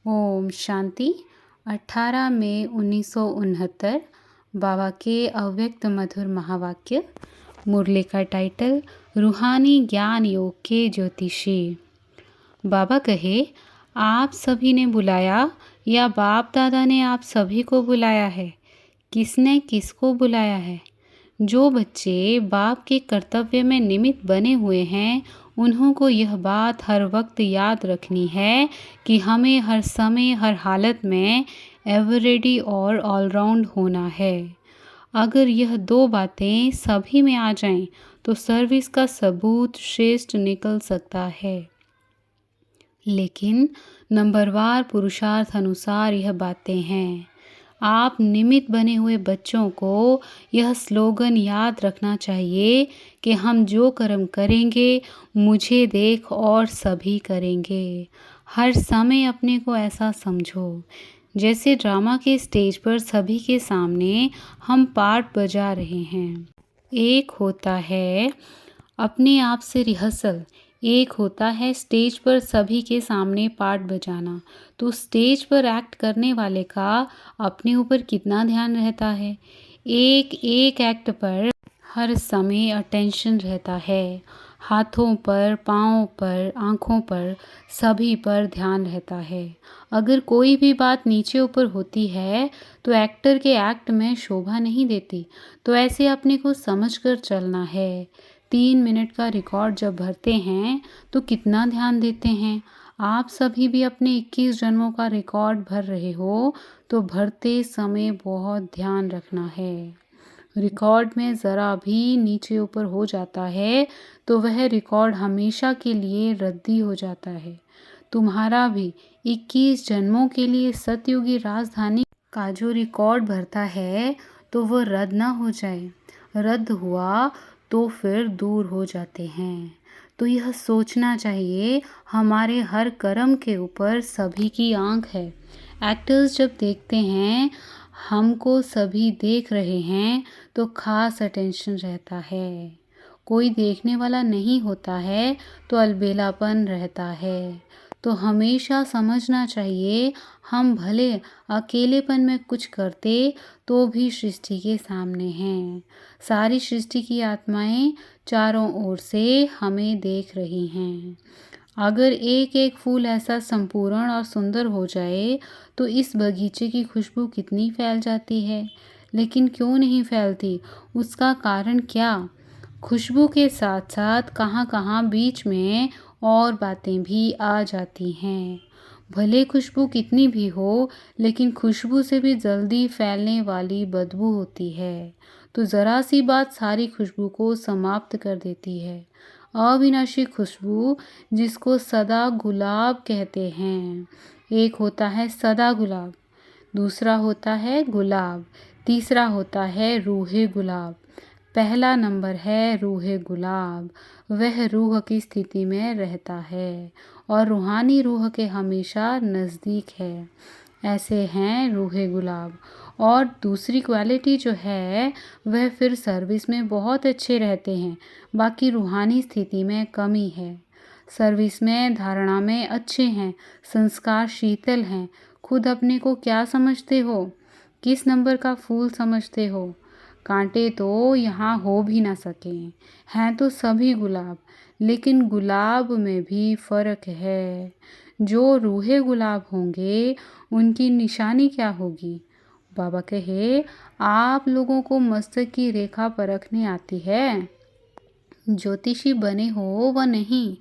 ओम शांति। 18 मई 1969 बाबा के अव्यक्त मधुर महावाक्य। मुरली का टाइटल रूहानी ज्ञान योग के ज्योतिषी। बाबा कहे, आप सभी ने बुलाया या बाप दादा ने आप सभी को बुलाया है? किसने किसको बुलाया है? जो बच्चे बाप के कर्तव्य में निमित्त बने हुए हैं, उन्हों को यह बात हर वक्त याद रखनी है कि हमें हर समय हर हालत में एवर रेडी और ऑलराउंड होना है। अगर यह दो बातें सभी में आ जाएं, तो सर्विस का सबूत श्रेष्ठ निकल सकता है। लेकिन नंबरवार पुरुषार्थ अनुसार यह बातें हैं। आप निमित्त बने हुए बच्चों को यह स्लोगन याद रखना चाहिए कि हम जो कर्म करेंगे, मुझे देख और सभी करेंगे। हर समय अपने को ऐसा समझो जैसे ड्रामा के स्टेज पर सभी के सामने हम पार्ट बजा रहे हैं। एक होता है अपने आप से रिहर्सल, एक होता है स्टेज पर सभी के सामने पार्ट बजाना। तो स्टेज पर एक्ट करने वाले का अपने ऊपर कितना ध्यान रहता है। एक एक एक्ट पर हर समय अटेंशन रहता है। हाथों पर, पाँव पर, आँखों पर, सभी पर ध्यान रहता है। अगर कोई भी बात नीचे ऊपर होती है तो एक्टर के एक्ट में शोभा नहीं देती। तो ऐसे अपने को समझ कर चलना है। 3 मिनट का रिकॉर्ड जब भरते हैं तो कितना ध्यान देते हैं। आप सभी भी अपने 21 जन्मों का रिकॉर्ड भर रहे हो, तो भरते समय बहुत ध्यान रखना है। रिकॉर्ड में ज़रा भी नीचे ऊपर हो जाता है तो वह रिकॉर्ड हमेशा के लिए रद्दी हो जाता है। तुम्हारा भी 21 जन्मों के लिए सतयुगी राजधानी का जो रिकॉर्ड भरता है तो वो रद्द ना हो जाए। रद्द हुआ तो फिर दूर हो जाते हैं। तो यह सोचना चाहिए, हमारे हर कर्म के ऊपर सभी की आंख है। एक्टर्स जब देखते हैं हमको सभी देख रहे हैं तो खास अटेंशन रहता है। कोई देखने वाला नहीं होता है तो अलबेलापन रहता है। तो हमेशा समझना चाहिए, हम भले अकेलेपन में कुछ करते तो भी सृष्टि के सामने हैं। सारी सृष्टि की आत्माएं चारों ओर से हमें देख रही हैं। अगर एक एक फूल ऐसा संपूर्ण और सुंदर हो जाए तो इस बगीचे की खुशबू कितनी फैल जाती है। लेकिन क्यों नहीं फैलती, उसका कारण क्या? खुशबू के साथ साथ कहाँ कहाँ बीच में और बातें भी आ जाती हैं। भले खुशबू कितनी भी हो, लेकिन खुशबू से भी जल्दी फैलने वाली बदबू होती है। तो ज़रा सी बात सारी खुशबू को समाप्त कर देती है। अविनाशी खुशबू, जिसको सदा गुलाब कहते हैं। एक होता है सदा गुलाब, दूसरा होता है गुलाब, तीसरा होता है रूहे गुलाब। पहला नंबर है रूहे गुलाब। वह रूह की स्थिति में रहता है और रूहानी रूह के हमेशा नज़दीक है। ऐसे हैं रूहे गुलाब। और दूसरी क्वालिटी जो है वह फिर सर्विस में बहुत अच्छे रहते हैं, बाकी रूहानी स्थिति में कमी है। सर्विस में धारणा में अच्छे हैं, संस्कार शीतल हैं। खुद अपने को क्या समझते हो? किस नंबर का फूल समझते हो? कांटे तो यहाँ हो भी ना सकें, हैं तो सभी गुलाब, लेकिन गुलाब में भी फ़र्क है। जो रूहे गुलाब होंगे उनकी निशानी क्या होगी? बाबा कहे, आप लोगों को मस्तक की रेखा परखने आती है? ज्योतिषी बने हो व नहीं।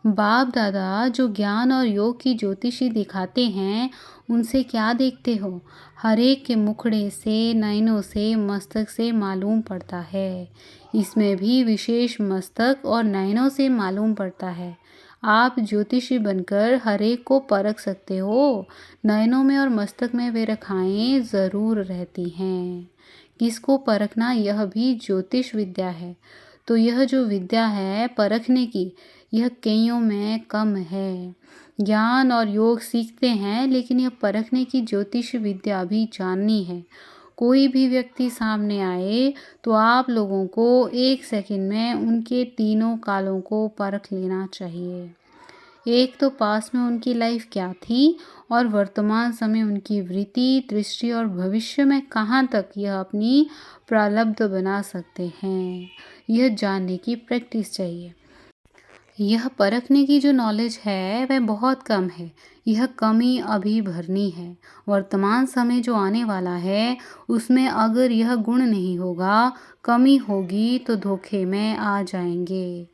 बाप दादा जो ज्ञान और योग की ज्योतिषी दिखाते हैं, उनसे क्या देखते हो? हर एक के मुखड़े से, नयनों से, मस्तक से मालूम पड़ता है। इसमें भी विशेष मस्तक और नयनों से मालूम पड़ता है। आप ज्योतिषी बनकर हर एक को परख सकते हो। नयनों में और मस्तक में वे रेखाएं ज़रूर रहती हैं। किसको परखना, यह भी ज्योतिष विद्या है। तो यह जो विद्या है परखने की, यह कईयों में कम है। ज्ञान और योग सीखते हैं, लेकिन यह परखने की ज्योतिष विद्या भी जाननी है। कोई भी व्यक्ति सामने आए तो आप लोगों को 1 सेकंड में उनके तीनों कालों को परख लेना चाहिए। एक तो पास में उनकी लाइफ क्या थी और वर्तमान समय उनकी वृत्ति, दृष्टि और भविष्य में कहाँ तक यह अपनी प्रारब्ध बना सकते हैं, यह जानने की प्रैक्टिस चाहिए। यह परखने की जो नॉलेज है वह बहुत कम है। यह कमी अभी भरनी है। वर्तमान समय जो आने वाला है उसमें अगर यह गुण नहीं होगा, कमी होगी तो धोखे में आ जाएंगे।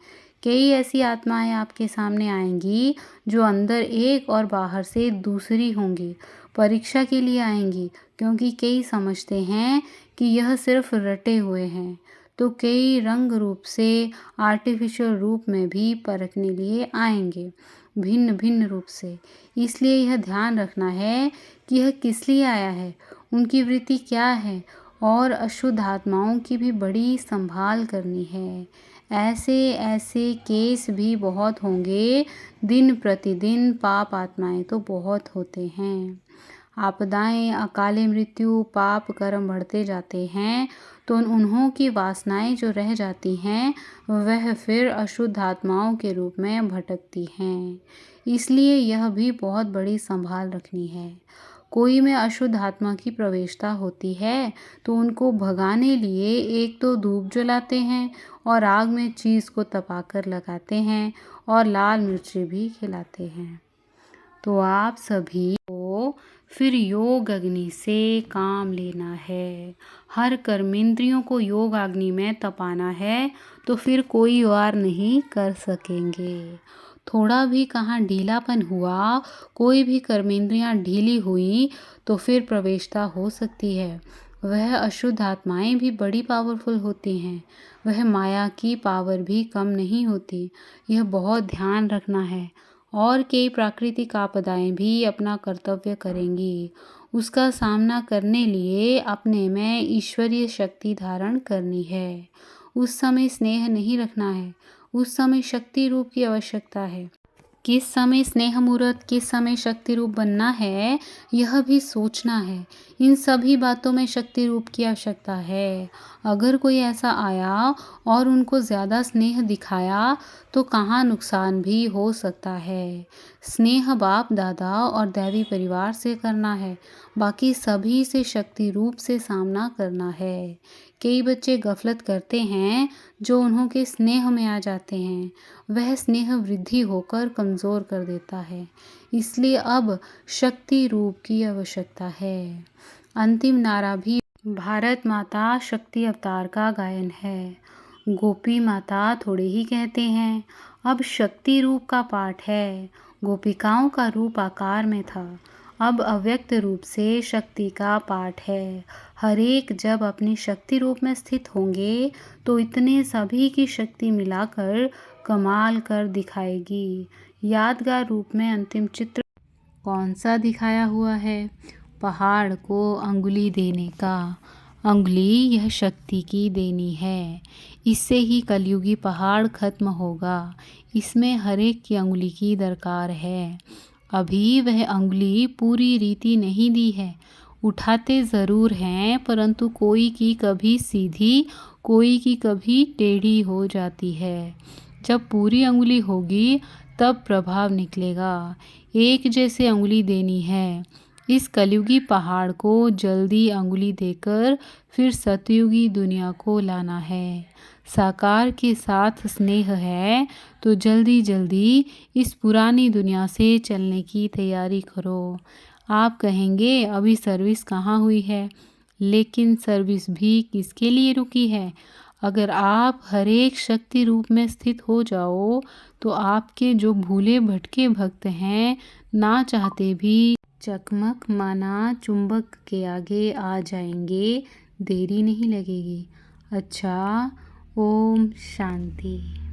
कई ऐसी आत्माएं आपके सामने आएंगी जो अंदर एक और बाहर से दूसरी होंगी। परीक्षा के लिए आएंगी क्योंकि कई समझते हैं कि यह सिर्फ रटे हुए हैं, तो कई रंग रूप से आर्टिफिशियल रूप में भी परखने लिए आएंगे, भिन्न भिन्न रूप से। इसलिए यह ध्यान रखना है कि यह किस लिए आया है, उनकी वृत्ति क्या है, और अशुद्ध आत्माओं की भी बड़ी संभाल करनी है। ऐसे ऐसे केस भी बहुत होंगे, दिन प्रतिदिन पाप आत्माएं तो बहुत होते हैं। आपदाएं, अकाले मृत्यु, पाप कर्म बढ़ते जाते हैं तो उन्हों की वासनाएं जो रह जाती हैं वह फिर अशुद्ध आत्माओं के रूप में भटकती हैं। इसलिए यह भी बहुत बड़ी संभाल रखनी है। कोई में अशुद्ध आत्मा की प्रवेशता होती है तो उनको भगाने लिए एक तो धूप जलाते हैं और आग में चीज़ को तपाकर लगाते हैं और लाल मिर्ची भी खिलाते हैं। तो आप सभी को फिर योग अग्नि से काम लेना है। हर कर्मेंद्रियों को योग अग्नि में तपाना है तो फिर कोई वार नहीं कर सकेंगे। थोड़ा भी कहाँ ढीलापन हुआ, कोई भी कर्मेंद्रियाँ ढीली हुई तो फिर प्रवेशता हो सकती है। वह अशुद्ध आत्माएं भी बड़ी पावरफुल होती हैं। वह माया की पावर भी कम नहीं होती। यह बहुत ध्यान रखना है। और कई प्राकृतिक आपदाएं भी अपना कर्तव्य करेंगी। उसका सामना करने लिए अपने में ईश्वरीय शक्ति धारण करनी है। उस समय स्नेह नहीं रखना है, उस समय शक्ति रूप की आवश्यकता है। किस समय स्नेह मूर्त, किस समय शक्ति रूप बनना है, यह भी सोचना है। इन सभी बातों में शक्ति रूप की आवश्यकता है। अगर कोई ऐसा आया और उनको ज़्यादा स्नेह दिखाया तो कहाँ नुकसान भी हो सकता है। स्नेह बाप दादा और दैवी परिवार से करना है, बाकी सभी से शक्ति रूप से सामना करना है। कई बच्चे गफलत करते हैं जो उन्हों के स्नेह में आ जाते हैं, वह स्नेह वृद्धि होकर कमज़ोर कर देता है। इसलिए अब शक्ति रूप की आवश्यकता है। अंतिम नारा भी भारत माता शक्ति अवतार का गायन है। गोपी माता थोड़े ही कहते हैं, अब शक्ति रूप का पाठ है। गोपिकाओं का रूप आकार में था, अब अव्यक्त रूप से शक्ति का पाठ है। हर एक जब अपनी शक्ति रूप में स्थित होंगे तो इतने सभी की शक्ति मिलाकर कमाल कर दिखाएगी। यादगार रूप में अंतिम चित्र कौन सा दिखाया हुआ है? पहाड़ को अंगुली देने का। अंगुली यह शक्ति की देनी है। इससे ही कलयुगी पहाड़ खत्म होगा। इसमें हर एक की अंगुली की दरकार है। अभी वह अंगुली पूरी रीति नहीं दी है। उठाते ज़रूर हैं परंतु कोई की कभी सीधी, कोई की कभी टेढ़ी हो जाती है। जब पूरी अंगुली होगी तब प्रभाव निकलेगा। एक जैसे अंगुली देनी है। इस कलयुगी पहाड़ को जल्दी अंगुली देकर फिर सतयुगी दुनिया को लाना है। साकार के साथ स्नेह है तो जल्दी जल्दी इस पुरानी दुनिया से चलने की तैयारी करो। आप कहेंगे अभी सर्विस कहाँ हुई है, लेकिन सर्विस भी किसके लिए रुकी है? अगर आप हर एक शक्ति रूप में स्थित हो जाओ तो आपके जो भूले भटके भक्त हैं, ना चाहते भी चकमक माना चुंबक के आगे आ जाएंगे, देरी नहीं लगेगी। अच्छा, ओम शांति।